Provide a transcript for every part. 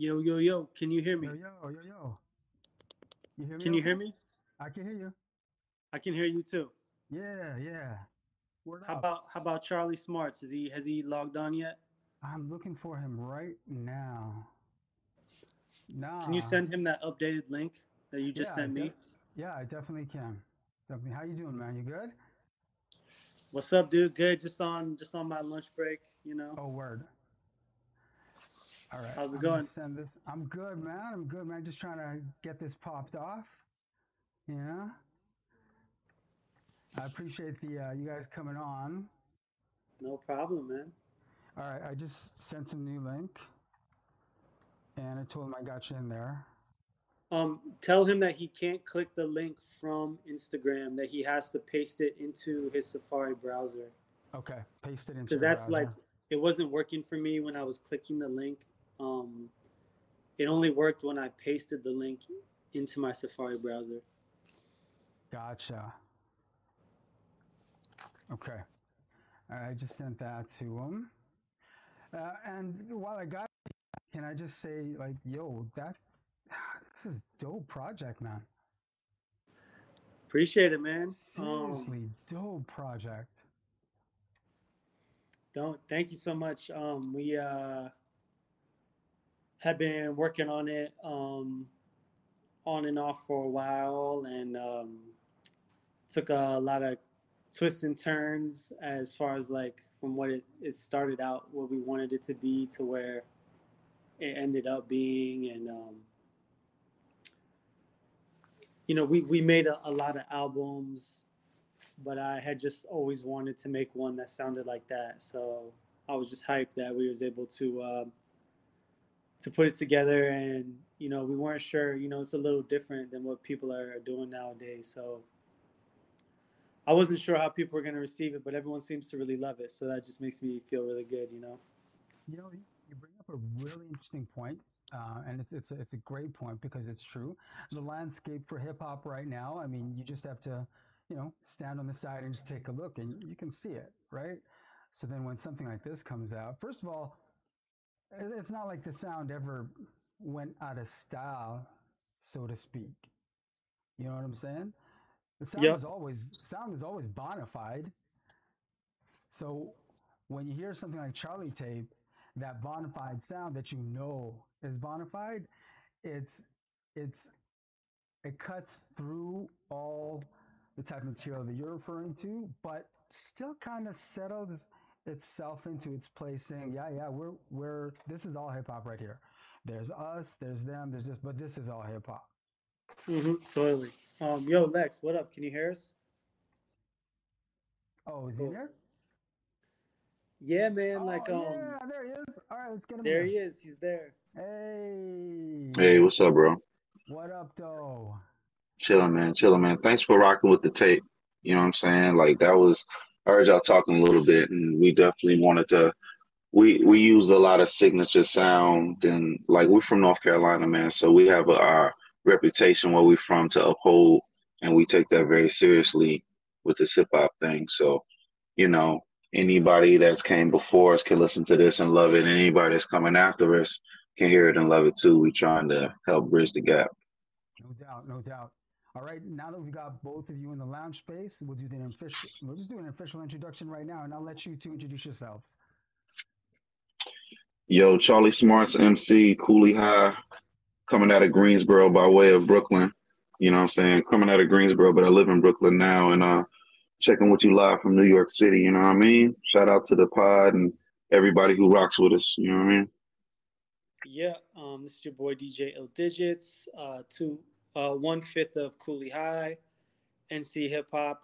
Yo, yo, yo, can you hear Yo, me? yo, yo, yo. You hear me Can you okay? hear me? I can hear you. I can hear you too. Yeah, yeah. Word How up. about how about Charlie Smarts? Has he logged on yet? I'm looking for him right now. Can you Nah. send him that updated link that you just Yeah, sent me? yeah, I definitely can. Definitely. How you doing, man? You good? What's up, dude? Good. Just on my lunch break, you know. Oh, word. All right. How's it I'm gonna going? send this. I'm good, man. I'm good, man. Just trying to get this popped off. Yeah. I appreciate the you guys coming on. No problem, man. All right. I just sent him new link, and I told him I got you in there. Tell him that he can't click the link from Instagram, that he has to paste it into his Safari browser. Okay. Paste it into Because your that's like browser. it wasn't working for me when I was clicking the link. Um, it only worked when I pasted the link into my Safari browser. Gotcha. Okay. All right, I just sent that to him. And while I got, can I just say, like, yo, that this is dope project, man. Appreciate it, man. Seriously, dope project. Don't Thank you so much. We have been working on it on and off for a while, and took a lot of twists and turns as far as like from what it started out, what we wanted it to be, to where it ended up being, and we made a lot of albums, but I had just always wanted to make one that sounded like that. So I was just hyped that we was able to put it together, and we weren't sure. It's a little different than what people are doing nowadays. So I wasn't sure how people were going to receive it, but everyone seems to really love it. So that just makes me feel really good. You know, you bring up a really interesting point, and it's a great point because it's true. The landscape for hip hop right now. I mean, you just have to, stand on the side and just take a look, and you can see it, right? So then, when something like this comes out, first of all, it's not like the sound ever went out of style, so to speak. You know what I'm saying? The Yep. sound is always bona fide. So when you hear something like Charlietape, that bona fide sound that you know is bona fide, it's it's it cuts through all the type of material that you're referring to, but still kind of settles itself into its place, saying, yeah, yeah, we're this is all hip hop right here. There's us, there's them, there's this, but this is all hip hop. Totally. Yo, Lex, what up? Can you hear us? Oh, is he in Cool. there? Yeah, man. Oh Like, yeah, there he is. All right, let's get him there here. he is. He's there. Hey, Hey, what's up, bro? what up, though? Chilling, man. Chilling, man. Thanks for rocking with the tape. You know what I'm saying? Like that was, I heard y'all talking a little bit, and we definitely wanted to. We used a lot of signature sound, and like we're from North Carolina, man. So we have our reputation where we're from to uphold, and we take that very seriously with this hip hop thing. So you know, anybody that's came before us can listen to this and love it, and anybody that's coming after us can hear it and love it too. We're trying to help bridge the gap. No doubt, no doubt. All right, now that we got both of you in the lounge space, we'll do the official. We'll just do an official introduction right now, and I'll let you two introduce yourselves. Yo, Charlie Smarts MC, Kooley High, coming out of Greensboro by way of Brooklyn. You know what I'm saying? Coming out of Greensboro, but I live in Brooklyn now, and checking with you live from New York City. You know what I mean? Shout out to the pod and everybody who rocks with us. You know what I mean? Yeah. This is your boy DJ Ill Digits. 1/5 of Kooley High, NC Hip Hop,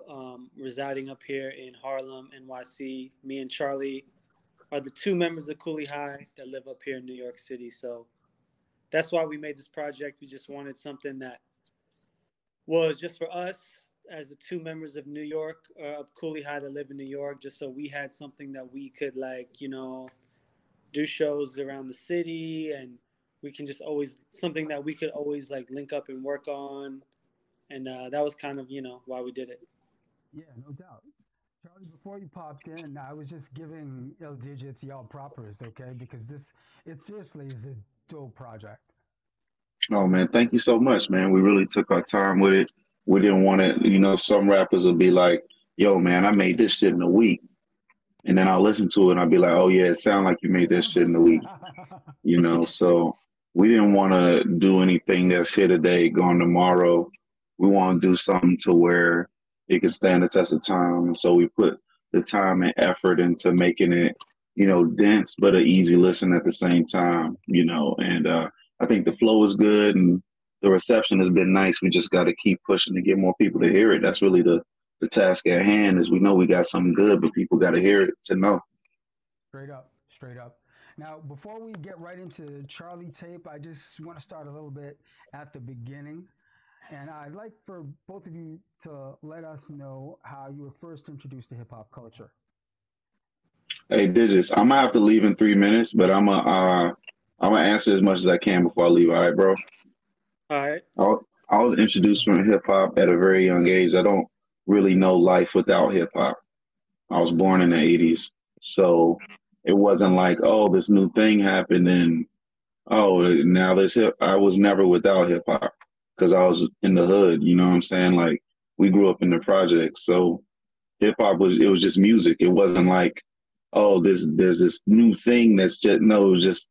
residing up here in Harlem, NYC. Me and Charlie are the two members of Kooley High that live up here in New York City. So that's why we made this project. We just wanted something that was just for us as the two members of New York, of Kooley High that live in New York, just so we had something that we could like, do shows around the city, and we can just always something that we could always like link up and work on, and that was kind of why we did it. Yeah, no doubt. Charlie, before you popped in, I was just giving ill digits y'all propers, okay? Because this, it seriously is a dope project. Oh man, thank you so much, man. We really took our time with it. We didn't want to, some rappers will be like, "Yo, man, I made this shit in a week," and then I'll listen to it and I'll be like, "Oh yeah, it sounds like you made this shit in a week." So we didn't want to do anything that's here today, gone tomorrow. We want to do something to where it can stand the test of time. And so we put the time and effort into making it, dense but an easy listen at the same time. And I think the flow is good and the reception has been nice. We just got to keep pushing to get more people to hear it. That's really the task at hand. Is we know we got something good, but people got to hear it to know. Straight up, straight up. Now, before we get right into Charlietape, I just want to start a little bit at the beginning. And I'd like for both of you to let us know how you were first introduced to hip hop culture. Hey, Digits, I'm gonna have to leave in 3 minutes, but I'm gonna answer as much as I can before I leave. All right, bro. All right. I was introduced from hip hop at a very young age. I don't really know life without hip hop. I was born in the '80s, so it wasn't like, oh, this new thing happened and oh, now this hip. I was never without hip hop because I was in the hood. You know what I'm saying? Like we grew up in the projects, so hip hop was just music. It wasn't like, oh, there's this new thing that's just no, it was just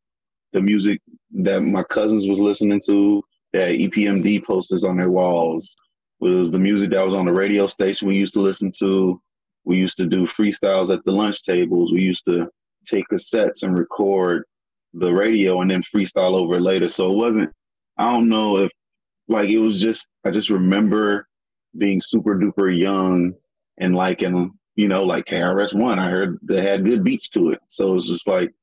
the music that my cousins was listening to, that EPMD posters on their walls. It was the music that was on the radio station we used to listen to. We used to do freestyles at the lunch tables. We used to take cassettes and record the radio and then freestyle over it later. So it wasn't, I don't know if like it was just I just remember being super duper young and liking, like KRS-One. I heard they had good beats to it. So it was just like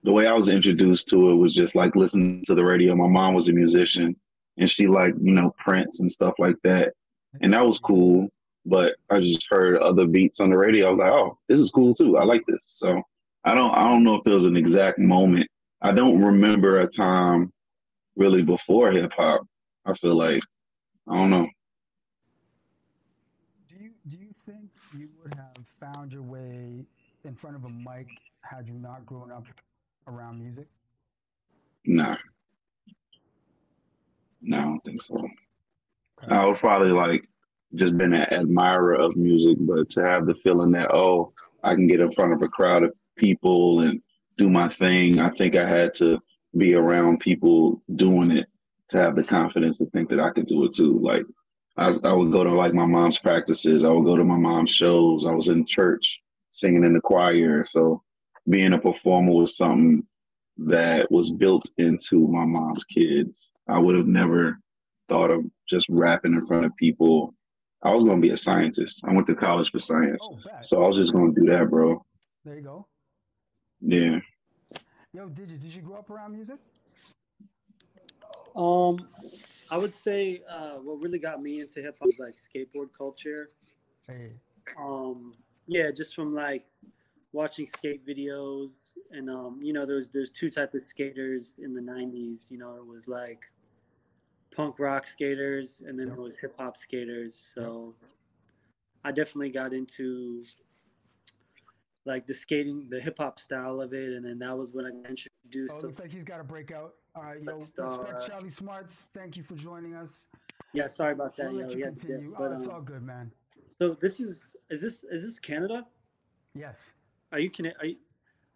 the way I was introduced to it was just like listening to the radio. My mom was a musician and she liked, Prince and stuff like that. And that was cool. But I just heard other beats on the radio. I was like, oh, this is cool too. I like this. So I don't know if there was an exact moment. I don't remember a time really before hip hop. I feel like I don't know. Do you think you would have found your way in front of a mic had you not grown up around music? Nah, no, I don't think so. Okay. I would probably like just been an admirer of music, but to have the feeling that, oh, I can get in front of a crowd of people and do my thing, I think I had to be around people doing it to have the confidence to think that I could do it too. Like I would go to like my mom's practices, I would go to my mom's shows, I was in church singing in the choir. So being a performer was something that was built into my mom's kids. I would have never thought of just rapping in front of people. I was gonna be a scientist. I went to college for science, Oh, bet. so I was just gonna do that, bro. There you go. Yeah. Yo, did you grow up around music? Um, I would say what really got me into hip hop was like skateboard culture. Hey, Yeah, just from like watching skate videos, and there's two types of skaters in the '90s. It was like punk rock skaters, and then yep, there was hip hop skaters. yep. So I definitely got into like the skating, the hip hop style of it, and then that was when I got Oh, introduced it to looks like he's got a breakout. All right, yo, respect Star. Charlie Smarts. Thank you for joining us. Yeah, sorry about We'll that, let yo. you He had to dip. continue. Oh, But it's all good, man. so is this Canada? Yes. Are you Are you?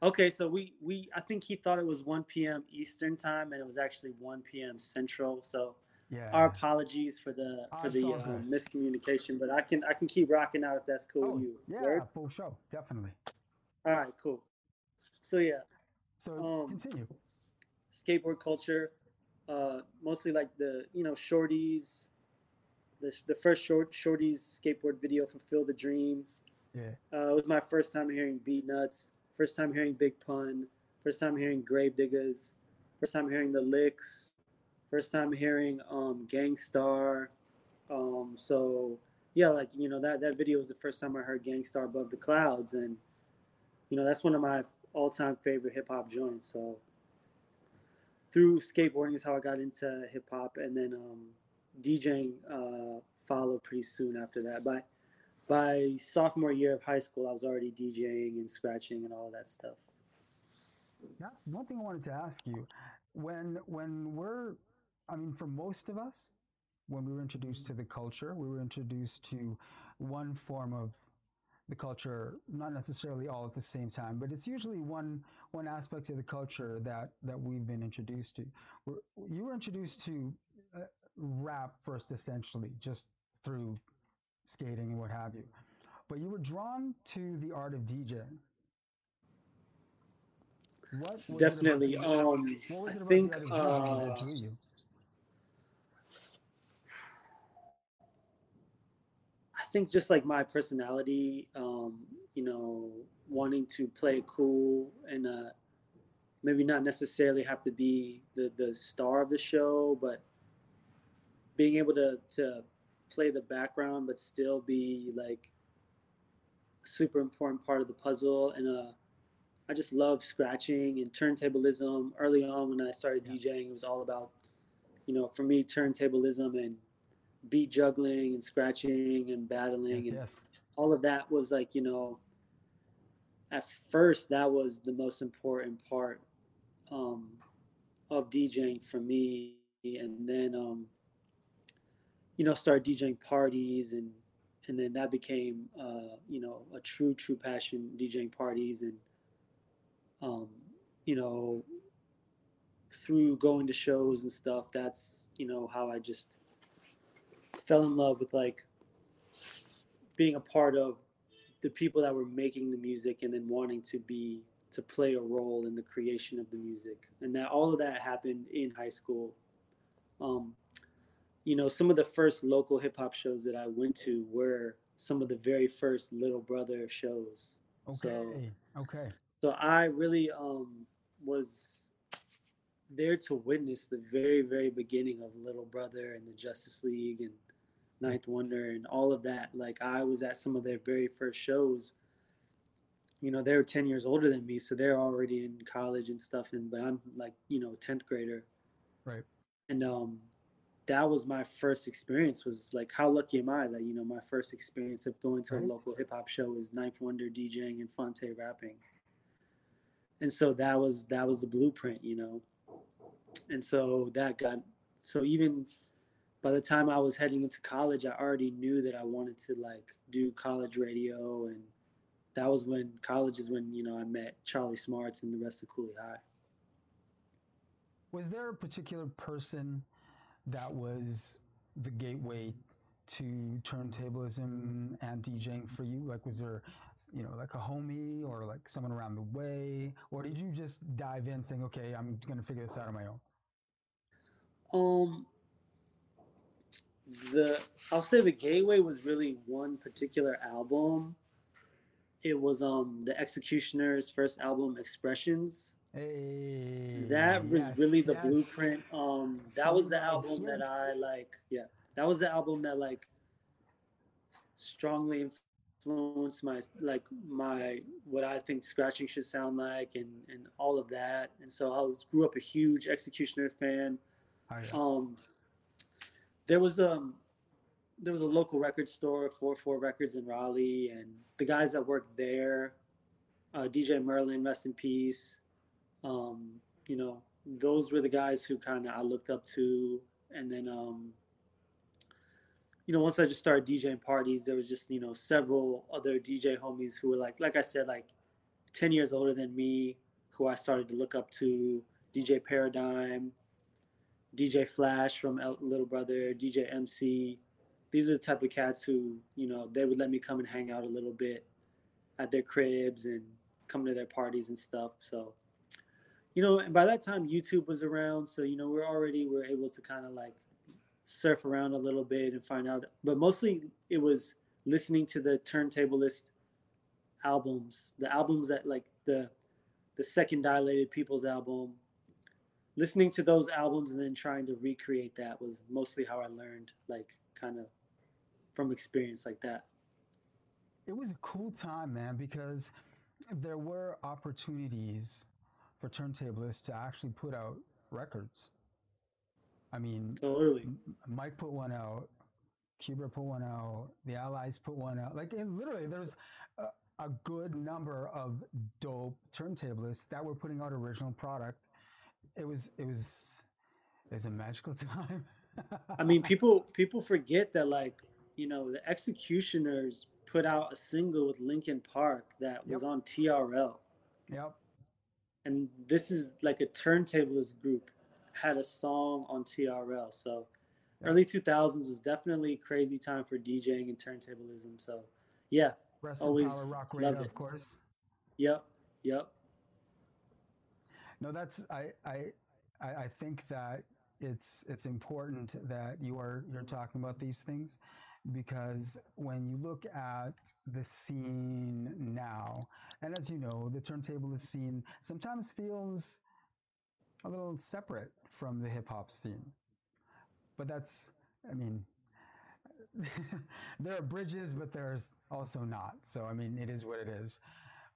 Okay, so we I think he thought it was 1 p.m. Eastern time, and it was actually 1 p.m. Central. So our Yeah. apologies for the Oh, it's all good. miscommunication, but I can keep rocking out if that's cool with Oh, you. yeah, Word. full show. Definitely. All right, cool. So yeah, So um, continue. skateboard culture, mostly like the shorties. The first shorties skateboard video, Fulfill the Dream. Yeah. It was my first time hearing Beat Nuts, first time hearing Big Pun, first time hearing Grave Diggers, first time hearing The Licks, first time hearing Gangstar. So yeah, like that video was the first time I heard Gangstar Above the Clouds, and that's one of my all-time favorite hip hop joints. So through skateboarding is how I got into hip hop, and then DJing followed pretty soon after that. By sophomore year of high school, I was already DJing and scratching and all of that stuff. That's one thing I wanted to ask you. when we're, I mean, for most of us, when we were introduced to the culture, we were introduced to one form of the culture, not necessarily all at the same time, but it's usually one aspect of the culture that we've been introduced to. You were introduced to uh, rap first, essentially, just through skating and what have you. But you were drawn to the art of DJing. What was it about Definitely. the what I was it about the think art of DJing that drew you? I think just like my personality, you know, wanting to play cool and maybe not necessarily have to be the star of the show, but being able to play the background but still be like a super important part of the puzzle. And I just love scratching and turntablism. Early on when I started Yeah. DJing, it was all about, you know, for me, turntablism and beat juggling and scratching and Yes. battling and Yes. all of that was like, you know, at first that was the most important part um, of DJing for me. And then, you know, started DJing parties and then that became, you know, a true passion DJing parties. And, um, you know, through going to shows and stuff, that's, you know, how I just fell in love with like being a part of the people that were making the music and then wanting to play a role in the creation of the music. And that all of that happened in high school. um, you know, some of the first local hip-hop shows that I went to were some of the very first Little Brother shows. so Okay. Okay. so I really was there to witness the very beginning of Little Brother and the Justice League and Ninth Wonder and all of that. Like I was at some of their very first shows. You know, they were 10 years older than me, so they're already in college and stuff. And but I'm like, you know, 10th grader. Right. And that was my first experience. Was like, how lucky am I that, you know, my first experience of going to a Right. local hip hop show is Ninth Wonder DJing and Fonte rapping. And so that was the blueprint, you know. And so that got so even by the time I was heading into college, I already knew that I wanted to like do college radio. And that was when college is when, you know, I met Charlie Smarts and the rest of Kooley High. Was there a particular person that was the gateway to turntablism and DJing for you? Like, was there, like a homie or like someone around the way, or did you just dive in saying, "Okay, I'm going to figure this out on my own"? Um, the I'll say the gateway was really one particular album. It was the Executioner's first album, Expressions. Hey, That was really yes, the yes. blueprint. That was Swing the by album that Swift. I like. Yeah, that was the album that like strongly influenced my what I think scratching should sound like and all of that. And so grew up a huge Executioner fan. Oh yeah. Um, there was there was a local record store, 44 Records in Raleigh, and the guys that worked there, DJ Merlin, rest in peace. Um, you know, those were the guys who kind of I looked up to. And then, you know, once I just started DJing parties, there was just, you know, several other DJ homies who were like I said, like 10 years older than me, who I started to look up to. DJ Paradigm, DJ Flash from Little Brother, DJ MC. These were the type of cats who, you know, they would let me come and hang out a little bit at their cribs and come to their parties and stuff. So, you know, and by that time YouTube was around, so you know we're able to kind of like surf around a little bit and find out. But mostly it was listening to the turntablist albums, the albums that like the second Dilated People's album. Listening to those albums and then trying to recreate that was mostly how I learned, like kind of from experience like that. It was a cool time, man, because there were opportunities for turntablists to actually put out records. I mean, Totally. Mike put one out, Cuba put one out, the Allies put one out. Like, literally, there's a good number of dope turntablists that were putting out original product it was a magical time. I mean, people forget that, like, you know, the Executioners put out a single with Linkin Park that Yep. was on TRL, Yep. and this is like a turntablist group had a song on TRL. So Yep. early 2000s was definitely a crazy time for DJing and turntablism. So yeah, Rest in power, always Rock Radio, loved it. of course. Yep, yep. No, that's I think that it's important that you're talking about these things because when you look at the scene now, and as you know, the turntablist scene sometimes feels a little separate from the hip hop scene. But that's, I mean, there are bridges, but there's also not. So I mean, it is what it is.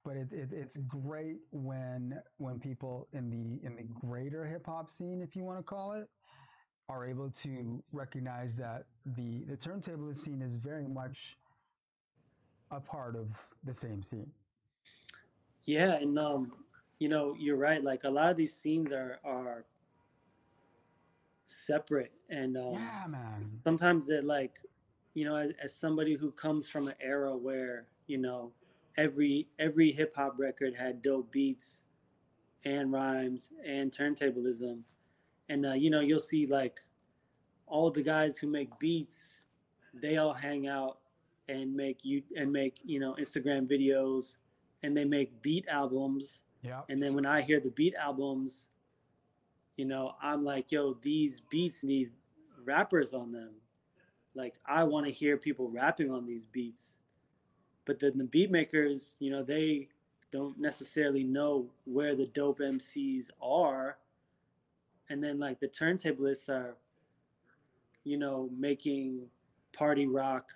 But it's great when people in the greater hip hop scene, if you want to call it, are able to recognize that the turntablist scene is very much a part of the same scene. Yeah, and you know, you're right. Like a lot of these scenes are separate, and Yeah, man. sometimes they're like, you know, as somebody who comes from an era where, you know, every hip hop record had dope beats and rhymes and turntablism, and you know, you'll see like all the guys who make beats, they all hang out and make, you know, Instagram videos, and they make beat albums. Yep. And then when I hear the beat albums, you know, I'm like, yo, these beats need rappers on them. Like, I want to hear people rapping on these beats. But then the beat makers, you know, they don't necessarily know where the dope MCs are. And then like the turntablists are, you know, making party rock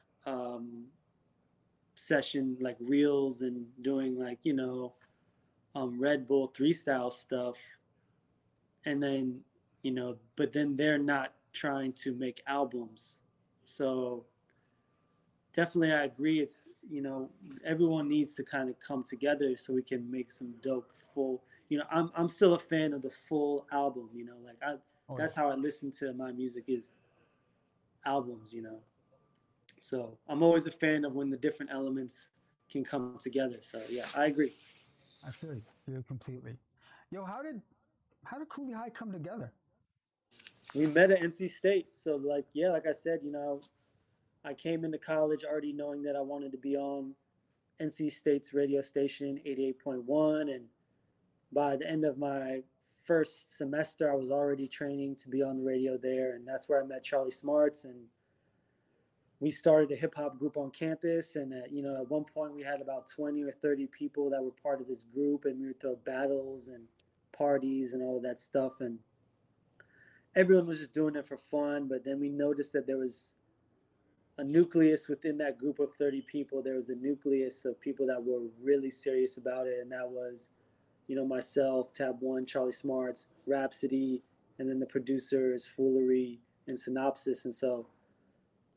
session like reels and doing like, you know, Red Bull 3 style stuff. And then, you know, but then they're not trying to make albums. So definitely I agree. It's, you know, everyone needs to kind of come together so we can make some dope full, you know, I'm still a fan of the full album, you know, like Oh yeah. that's how I listen to my music is albums, you know. So I'm always a fan of when the different elements can come together. So yeah, I agree. I feel you completely. Yo, how did Kooley High come together? We met at NC State. So like yeah, like I said, you know, I came into college already knowing that I wanted to be on NC State's radio station 88.1, and by the end of my first semester I was already training to be on the radio there, and that's where I met Charlie Smarts, and we started a hip hop group on campus. And you know, at one point we had about 20 or 30 people that were part of this group, and we would throw battles and parties and all of that stuff, and everyone was just doing it for fun. But then we noticed that there was a nucleus within that group of 30 people. There was a nucleus of people that were really serious about it, and that was, you know, myself, Tab One, Charlie Smarts, Rhapsody, and then the producers Foolery and Synopsis. And so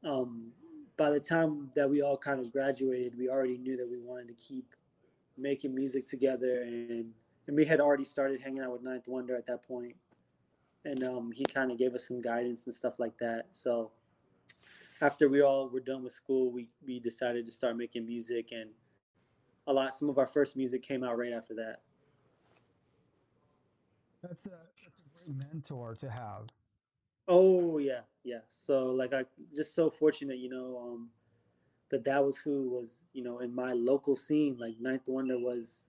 um, by the time that we all kind of graduated, we already knew that we wanted to keep making music together, and we had already started hanging out with Ninth Wonder at that point, and he kind of gave us some guidance and stuff like that. So after we all were done with school, we decided to start making music, and some of our first music came out right after that. That's a great mentor to have. Oh yeah, yeah. So like I just so fortunate, you know, that was who was, you know, in my local scene. Like Ninth Wonder was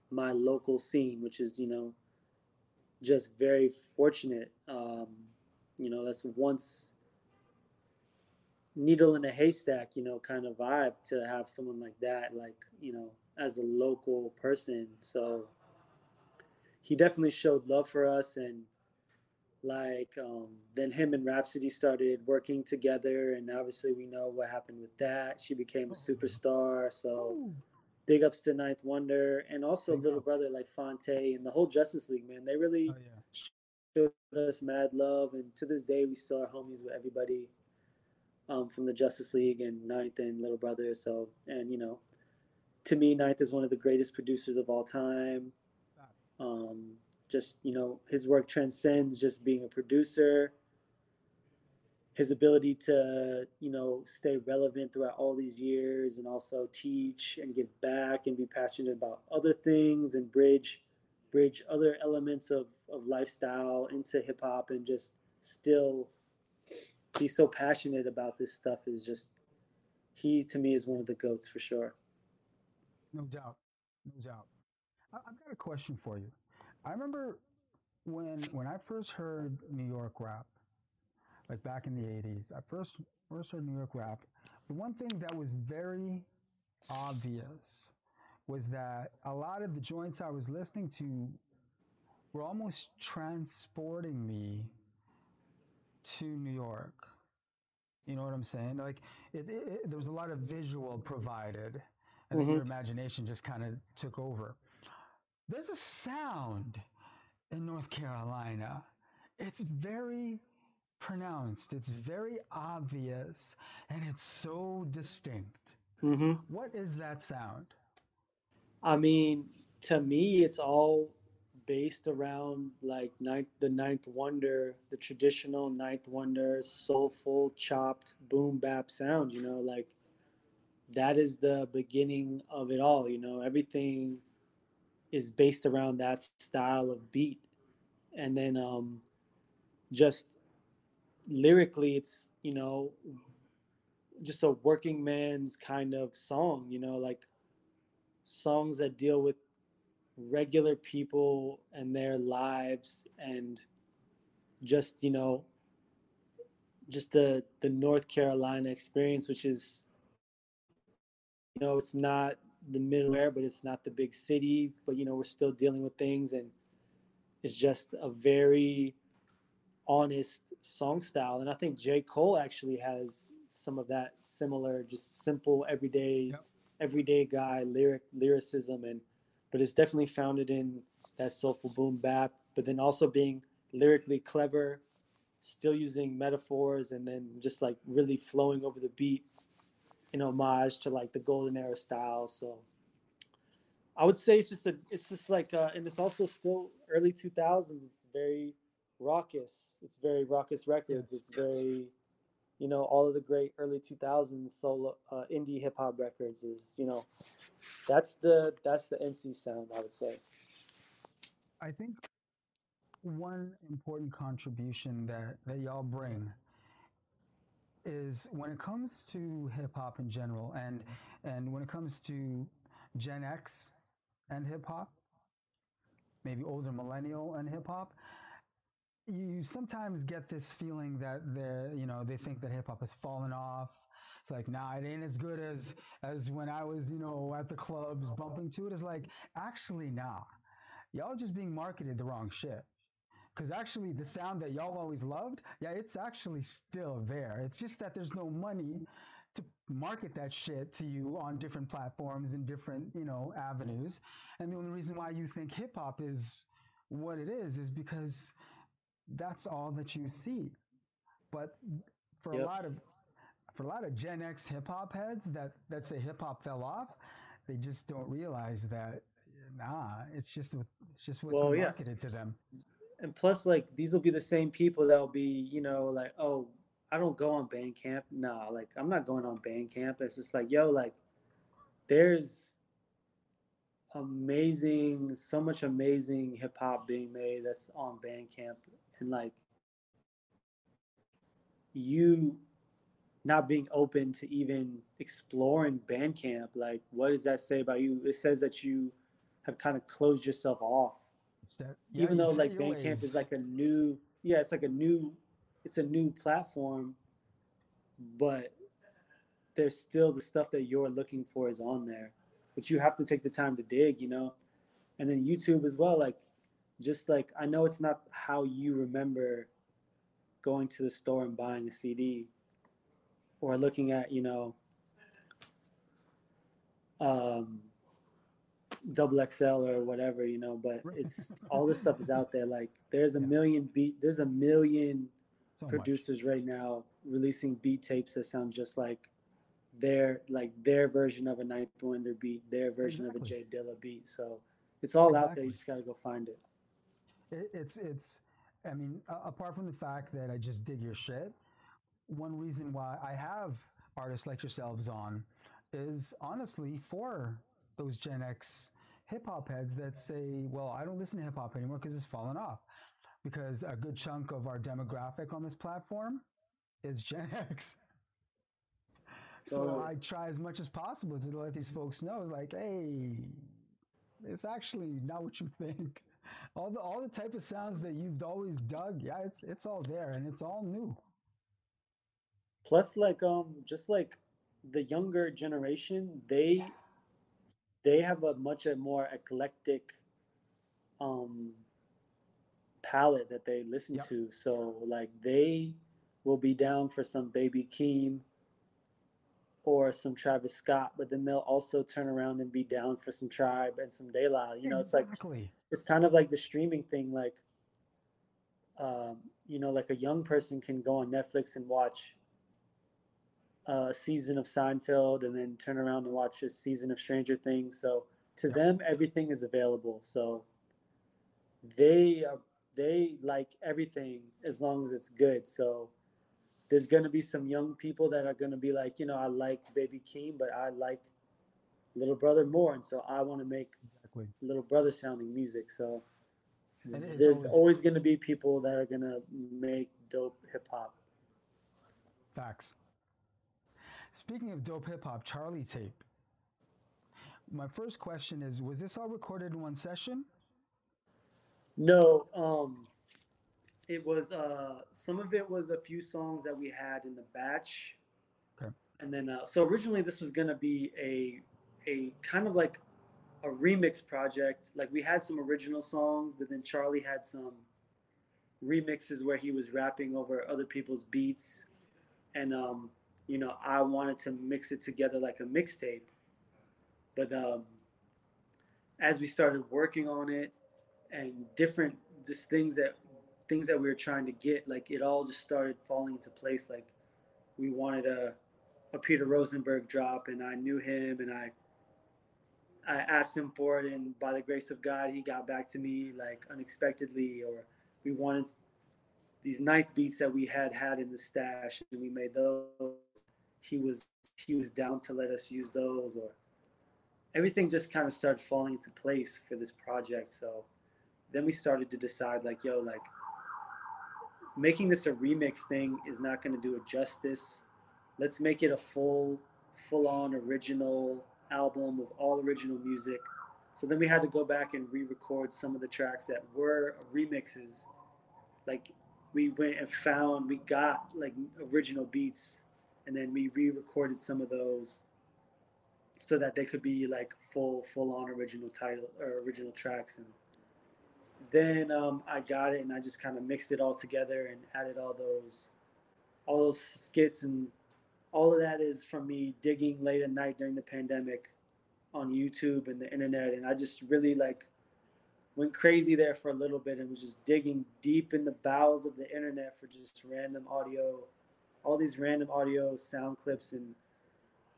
my local scene, which is, you know, just very fortunate. You know, that's once needle in a haystack, you know, kind of vibe to have someone like that, like, you know, as a local person. So he definitely showed love for us, and like then him and Rhapsody started working together, and obviously we know what happened with that. She became a Oh, superstar. So woo, big ups to Ninth Wonder, and also big little up. brother like Fonte and the whole Justice League, man. They Oh really yeah. showed us mad love, and to this day we still are homies with everybody from the Justice League and Ninth and little brother. So, and you know, to me, Ninth is one of the greatest producers of all time. Um, just his work transcends just being a producer. His ability to stay relevant throughout all these years, and also teach and give back and be passionate about other things, and bridge other elements of lifestyle into hip hop, and just still be so passionate about this stuff is just, he to me is one of the goats for sure. No doubt, no doubt. I've got a question for you. I remember when I first heard New York rap, like back in the '80s. I first heard New York rap. The one thing that was very obvious was that a lot of the joints I was listening to were almost transporting me to New York. You know what I'm saying? Like there was a lot of visual provided, and then Mm-hmm. your imagination just kind of took over. There's a sound in North Carolina. It's very pronounced, it's very obvious, and it's so distinct. Mm-hmm. What is that sound? I mean, to me, it's all based around like the ninth wonder, the traditional ninth wonder, soulful, chopped, boom bap sound. Like that is the beginning of it all. Everything is based around that style of beat, and then just lyrically, it's just a working man's kind of song. Like songs that deal with regular people and their lives, and just just the North Carolina experience, which is it's not the middle air, but it's not the big city, but we're still dealing with things, and it's just a very honest song style. And I think J. Cole actually has some of that similar, just simple Yep. everyday guy lyricism, and but it's definitely founded in that soulful boom bap, but then also being lyrically clever, still using metaphors, and then just like really flowing over the beat in homage to like the golden era style. So I would say it's just like and it's also still early 2000s. It's very raucous. It's very raucous records. Yes. It's very all of the great early 2000s solo indie hip hop records is that's the NC sound, I would say. I think one important contribution that y'all bring is when it comes to hip hop in general, and when it comes to Gen X and hip hop, maybe older millennial and hip hop, you sometimes get this feeling that they think that hip hop has fallen off. It's like, nah, it ain't as good as when I was, at the clubs bumping to it. It's like, actually, nah, y'all just being marketed the wrong shit. Because actually, the sound that y'all always loved, yeah, it's actually still there. It's just that there's no money to market that shit to you on different platforms and different, avenues. And the only reason why you think hip hop is what it is because that's all that you see. But for a Yep. lot of for a lot of Gen X hip hop heads that say hip hop fell off, they just don't realize that nah, it's just what's Well, been yeah. marketed to them. And plus, like, these will be the same people that will be, like, oh, I don't go on Bandcamp. Nah, like, I'm not going on Bandcamp. It's just like, yo, like, there's so much amazing hip hop being made that's on Bandcamp. And, like, you not being open to even exploring Bandcamp, like, what does that say about you? It says that you have kind of closed yourself off, It's that, yeah, even you though set like your Bandcamp is ways. like a new, yeah, it's a new platform, but there's still the stuff that you're looking for is on there, but you have to take the time to dig. And then YouTube as well, like, just like, I know it's not how you remember going to the store and buying a CD, or looking at um, double XL or whatever, but it's all this stuff is out there. Like, Yeah, there's a million so much. producers right now releasing beat tapes that sound just like their version of a Ninth Wonder beat, their version of a Exactly. Jay Dilla beat. So it's all out there. You Exactly. just gotta go find it. It's. I mean, apart from the fact that I just dig your shit, one reason why I have artists like yourselves on is honestly for those Gen X hip hop heads that say, well, I don't listen to hip hop anymore because it's fallen off. Because a good chunk of our demographic on this platform is Gen X. So Totally. I try as much as possible to let these folks know, like, hey, it's actually not what you think. All the type of sounds that you've always dug, yeah, it's all there and it's all new. Plus, like just like the younger generation, they have a much more eclectic um palette that they listen Yep. to. So like they will be down for some Baby Keem or some Travis Scott, but then they'll also turn around and be down for some Tribe and some De La. You know, it's like Exactly. it's kind of like the streaming thing. Like, like a young person can go on Netflix and watch a season of Seinfeld and then turn around and watch a season of Stranger Things. So to Yep. them, everything is available. So they they like everything as long as it's good. So there's gonna be some young people that are gonna be like, I like Baby Keem, but I like Little Brother more, and so I want to make Exactly. Little Brother sounding music. So And it's there's always always gonna be people that are gonna make dope hip hop. facts. Speaking of dope hip hop, Charlietape. My first question is, was this all recorded in one session? No, it was some of it was a few songs that we had in the batch, Okay. and then so originally this was gonna be a kind of like a remix project. Like we had some original songs, but then Charlie had some remixes where he was rapping over other people's beats, and I wanted to mix it together like a mixtape. But as we started working on it and different just things that we were trying to get, like it all just started falling into place. Like we wanted a Peter Rosenberg drop, and I knew him, and I asked him for it, and by the grace of God, he got back to me like unexpectedly. Or we wanted these ninth beats that we had in the stash, and we made those. He was down to let us use those, or everything just kind of started falling into place for this project. So then we started to decide, like, yo, like making this a remix thing is not going to do it justice. Let's make it a full on original album with all original music. So then we had to go back and re-record some of the tracks that were remixes. Like we went and we got like original beats, and then we re-recorded some of those so that they could be like full on original title or original tracks. And then I got it, and I just kind of mixed it all together and added all those skits, and all of that is from me digging late at night during the pandemic on YouTube and the internet. And I just really like went crazy there for a little bit and was just digging deep in the bowels of the internet for just random audio, all these random audio sound clips. And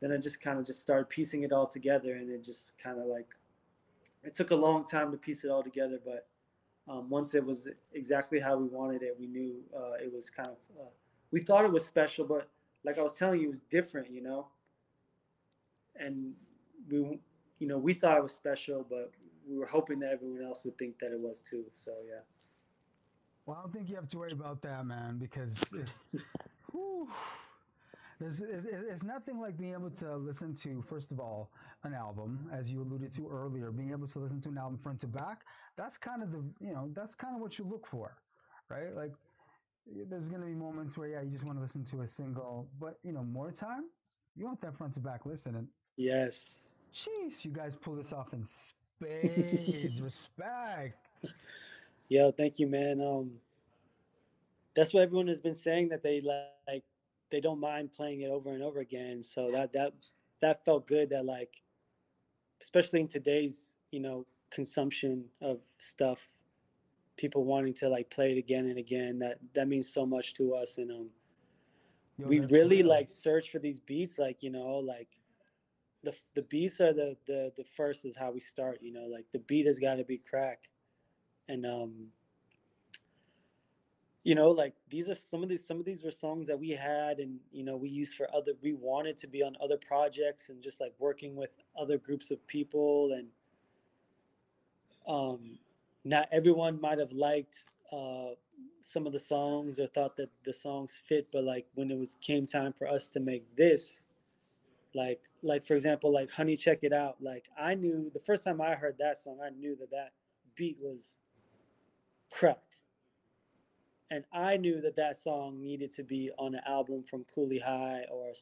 then I just kind of just started piecing it all together, and it just kind of like it took a long time to piece it all together. But once it was exactly how we wanted it, we knew it was kind of we thought it was special, but like I was telling you, it was different, and we we thought it was special, but we were hoping that everyone else would think that it was too. So yeah. Well, I don't think you have to worry about that, man, because whew, it's nothing like being able to listen to, first of all, an album, as you alluded to earlier, being able to listen to an album front to back. That's kind of that's kind of what you look for, right? Like, there's going to be moments where, yeah, you just want to listen to a single, but, more time, you want that front to back listen. And, Yes. jeez, you guys pull this off in spades. Respect. Yeah, thank you, man. That's what everyone has been saying, that like they don't mind playing it over and over again. So that felt good. That like, especially in today's consumption of stuff, people wanting to like play it again and again. That means so much to us. And Yo, we that's really real. like search for these beats. Like like the beats are the first is how we start. Like the beat has got to be crack, and like these are some of these were songs that we had, and we used for other, we wanted to be on other projects and just like working with other groups of people. And um not everyone might have liked some of the songs or thought that the songs fit, but like when it was came time for us to make this, like for example, like Honey Check It Out, like I knew the first time I heard that song, I knew that that beat was crack. And I knew that that song needed to be on an album from Kooley High or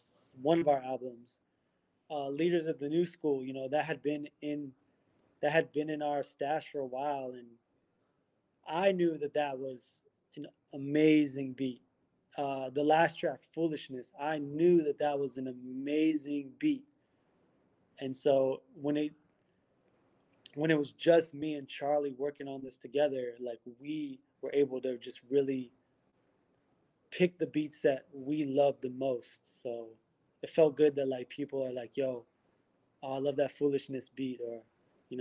one of our albums. Leaders of the New School, that had been in our stash for a while, and I knew that that was an amazing beat. The last track, Foolishness, I knew that that was an amazing beat. And so when it was just me and Charlie working on this together, like we were able to just really pick the beats that we love the most. So it felt good that like people are like, "Yo, oh, I love that Foolishness beat," or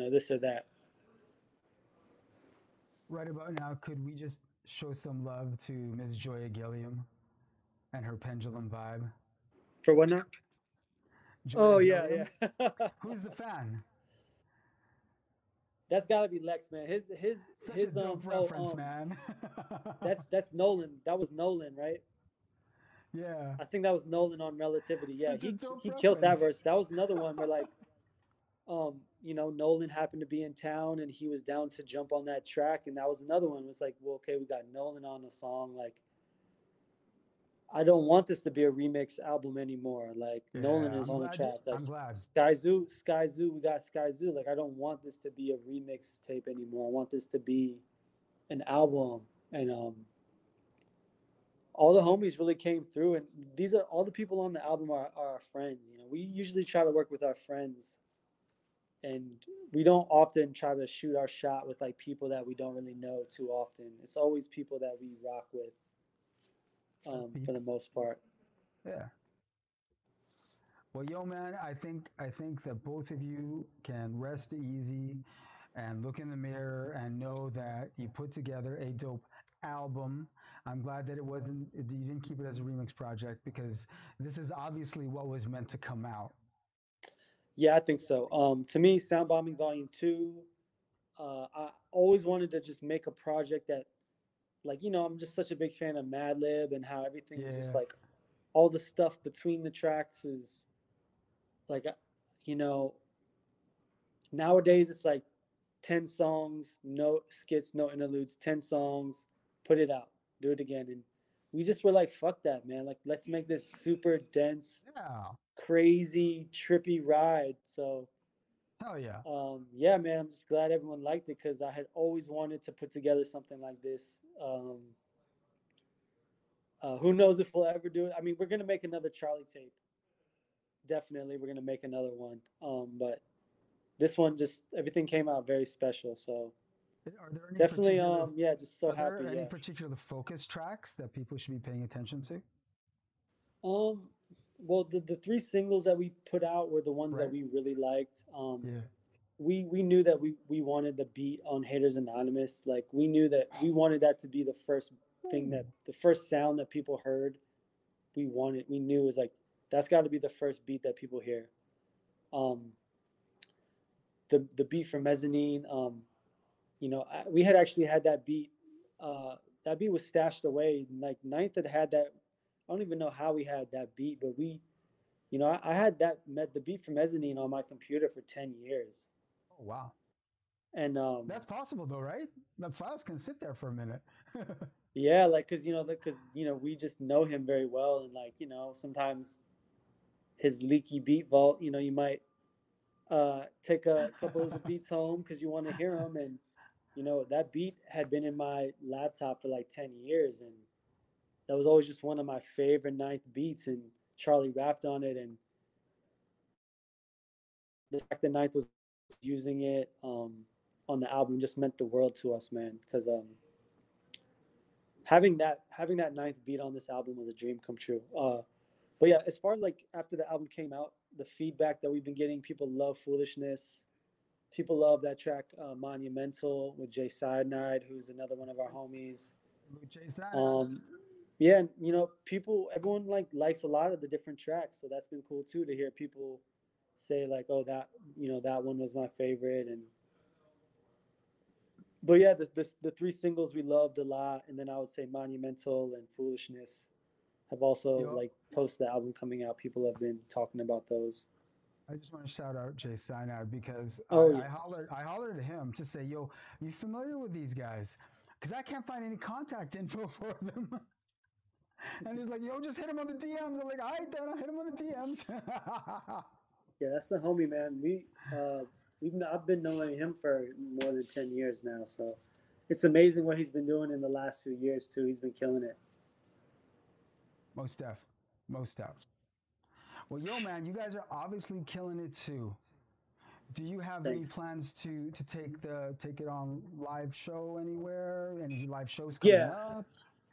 this or that. Right about now, could we just show some love to Miss Joya Gilliam and her pendulum vibe? For what now? Joya Oh yeah, Gilliam? yeah. Who's the fan? That's got to be Lex, man. Such a His dope oh reference, man. that's Nolan. That was Nolan, right? Yeah, I think that was Nolan on Relativity. Yeah, such a he dope he killed that reference. verse. That was another one where like Nolan happened to be in town and he was down to jump on that track, and that was another one. It was like, well, okay, we got Nolan on a song. Like, I don't want this to be a remix album anymore. Like, Nolan Yeah, is I'm on the glad. track. Like, I'm glad. Sky Zoo, we got Sky Zoo. Like, I don't want this to be a remix tape anymore. I want this to be an album. And all the homies really came through, and these are all the people on the album are our friends. We usually try to work with our friends, and we don't often try to shoot our shot with like people that we don't really know too often. It's always people that we rock with, That's for deep. the most part. Yeah. Well, yo, man, I think that both of you can rest easy and look in the mirror and know that you put together a dope album. I'm glad that you didn't keep it as a remix project, because this is obviously what was meant to come out. Yeah, I think so. To me, Sound Bombing Volume 2, I always wanted to just make a project that, like, I'm just such a big fan of Madlib and how everything is just Yeah. like all the stuff between the tracks is like, you know, nowadays it's like 10 songs, no skits, no interludes, 10 songs, put it out, do it again. And we just were like, fuck that, man. Like, let's make this super dense, Yeah. crazy, trippy ride. So, Hell yeah. yeah, man, I'm just glad everyone liked it because I had always wanted to put together something like this. Who knows if we'll ever do it? I mean, we're gonna make another Charlietape. Definitely, we're gonna make another one. But this one, just everything came out very special. So Are there any definitely, particular yeah, just so are there happy. any Yeah. particular focus tracks that people should be paying attention to? Um, well, the three singles that we put out were the ones that Right? we really liked. Yeah. We knew that we wanted the beat on Haters Anonymous. Like we knew that we wanted that to be the first thing, Ooh. that the first sound that people heard. We knew, was like, that's got to be the first beat that people hear. Um, the beat for Mezzanine. We had actually had that beat. That beat was stashed away. Like Ninth had that. I don't even know how we had that beat, but I had the beat from Mezzanine on my computer for 10 years, Oh, wow. and That's possible though, right? The files can sit there for a minute. yeah, like because we just know him very well, and like sometimes his leaky beat vault, you might take a couple of the beats home because you want to hear them, and that beat had been in my laptop for like 10 years, and that was always just one of my favorite Ninth beats, and Charlie rapped on it, and the fact that Ninth was using it on the album just meant the world to us, man. Because having that Ninth beat on this album was a dream come true. But yeah, as far as like after the album came out, the feedback that we've been getting, people love Foolishness. People love that track, Monumental, with Jay Cyanide, who's another one of our homies. Jason. Um, yeah, you know, everyone like likes a lot of the different tracks, so that's been cool too to hear people say like, "Oh, that that one was my favorite," and but yeah, the three singles we loved a lot, and then I would say Monumental and Foolishness have also Yo, like post the album coming out. People have been talking about those. I just want to shout out Jay Sinai because Oh yeah, I hollered at him to say, "Yo, you familiar with these guys?" Because I can't find any contact info for them. And he's like, "Yo, just hit him on the DMs." I'm like, "All right, then I'll hit him on the DMs." yeah, that's the homie, man. I've been knowing him for more than 10 years now, so it's amazing what he's been doing in the last few years too. He's been killing it. Most def, most def. Well, yo, man, you guys are obviously killing it too. Do you have any Thanks. plans to take it on live show anywhere? Any live shows coming Yeah. up?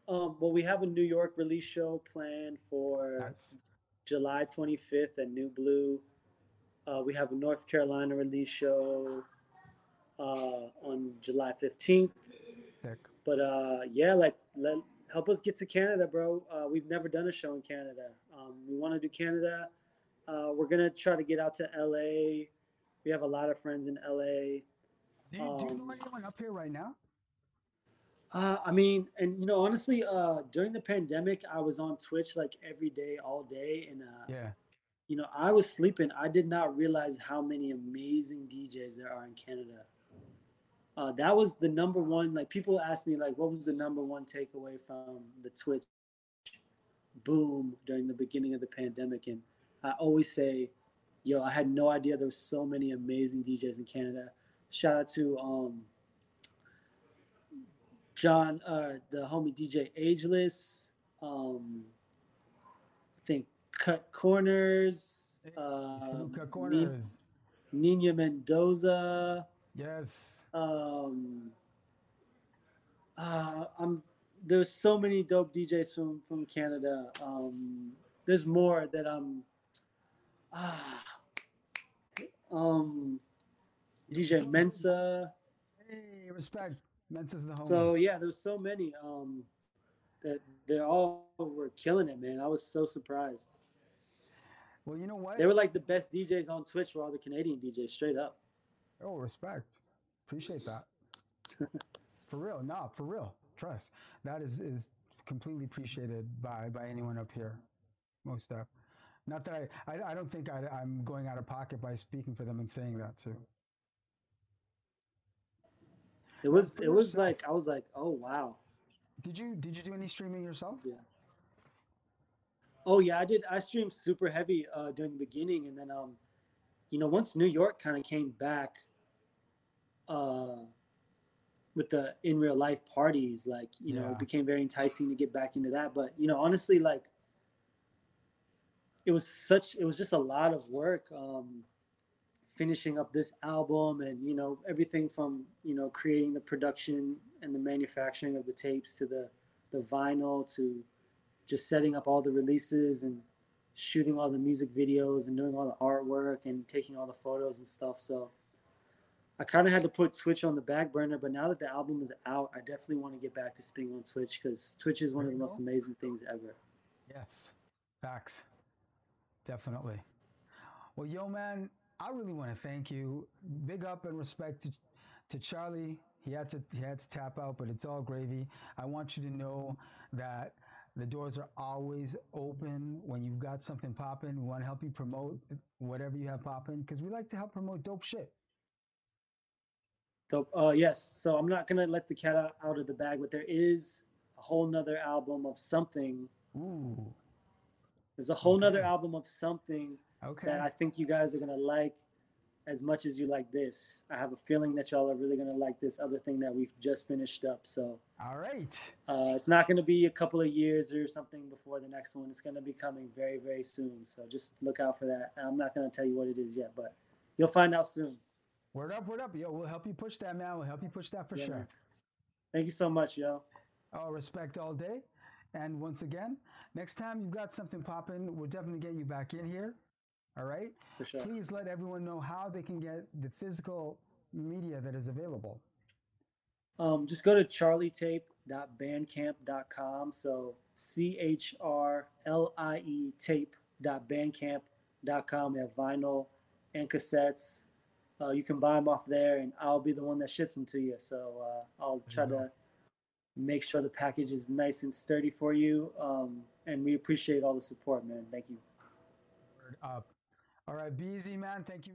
Well, we have a New York release show planned for Nice. July 25th at New Blue. We have a North Carolina release show on July 15th. Sick. But yeah, like help us get to Canada, bro. We've never done a show in Canada. We want to do Canada. We're gonna try to get out to LA. We have a lot of friends in LA. Do you know anyone up here right now? I mean, and you know, honestly, during the pandemic, I was on Twitch like every day, all day, and Yeah. you know, I was sleeping. I did not realize how many amazing DJs there are in Canada. That was the number one. Like people ask me, like, what was the number one takeaway from the Twitch boom during the beginning of the pandemic? And I always say, yo, I had no idea there was so many amazing DJs in Canada. Shout out to John, the homie DJ Ageless. I think Cut Corners, Hey, salute cut Ni- corners. Nina Mendoza. Yes. Um, I'm there's so many dope DJs from Canada. There's more that I'm. Ah, um, DJ Mensa. Hey, respect. Mensa's the homie. So yeah, there's so many. That they're all were killing it, man. I was so surprised. Well, you know They what? were like the best DJs on Twitch were all the Canadian DJs, straight up. Oh, respect. Appreciate that. For real. Nah, for real. Trust. That is completely appreciated by anyone up here. Most stuff. Not that I don't think I'm going out of pocket by speaking for them and saying that too. For It was yourself, like I was like, oh wow, did you do any streaming yourself? yeah. Oh yeah, I did. I streamed super heavy during the beginning, and then you know, once New York kind of came back, uh, with the in real life parties, like you know, it Yeah. became very enticing to get back into that. But you know, honestly, like it was just a lot of work. Finishing up this album and you know everything from you know creating the production and the manufacturing of the tapes to the vinyl to just setting up all the releases and shooting all the music videos and doing all the artwork and taking all the photos and stuff. So I kind of had to put Twitch on the back burner, but now that the album is out, I definitely want to get back to spinning on Twitch because Twitch is one There of the you most go. amazing things ever. Yes. Facts. Definitely. Well, yo, man, I really want to thank you. Big up and respect to Charlie. He had to tap out, but it's all gravy. I want you to know that the doors are always open when you've got something popping. We want to help you promote whatever you have popping because we like to help promote dope shit. So, yes. So I'm not gonna let the cat out of the bag, but there is a whole nother album of something. Ooh. There's a whole nother Okay. album of something that Okay. I think you guys are gonna like as much as you like this. I have a feeling that y'all are really gonna like this other thing that we've just finished up. So All right. it's not gonna be a couple of years or something before the next one. It's gonna be coming very, very soon. So just look out for that. I'm not gonna tell you what it is yet, but you'll find out soon. Word up, word up. Yo, we'll help you push that, man. We'll help you push that for Yeah, sure. man. Thank you so much, yo. Oh, respect all day. And once again, next time you've got something popping, we'll definitely get you back in here. All right. For sure. Please let everyone know how they can get the physical media that is available. Just go to charlietape.bandcamp.com. So CHRLIE tape.bandcamp.com. We have vinyl and cassettes. You can buy them off there, and I'll be the one that ships them to you. So I'll try to make sure the package is nice and sturdy for you. And we appreciate all the support, man. Thank you. Word up. All right, be easy, man. Thank you.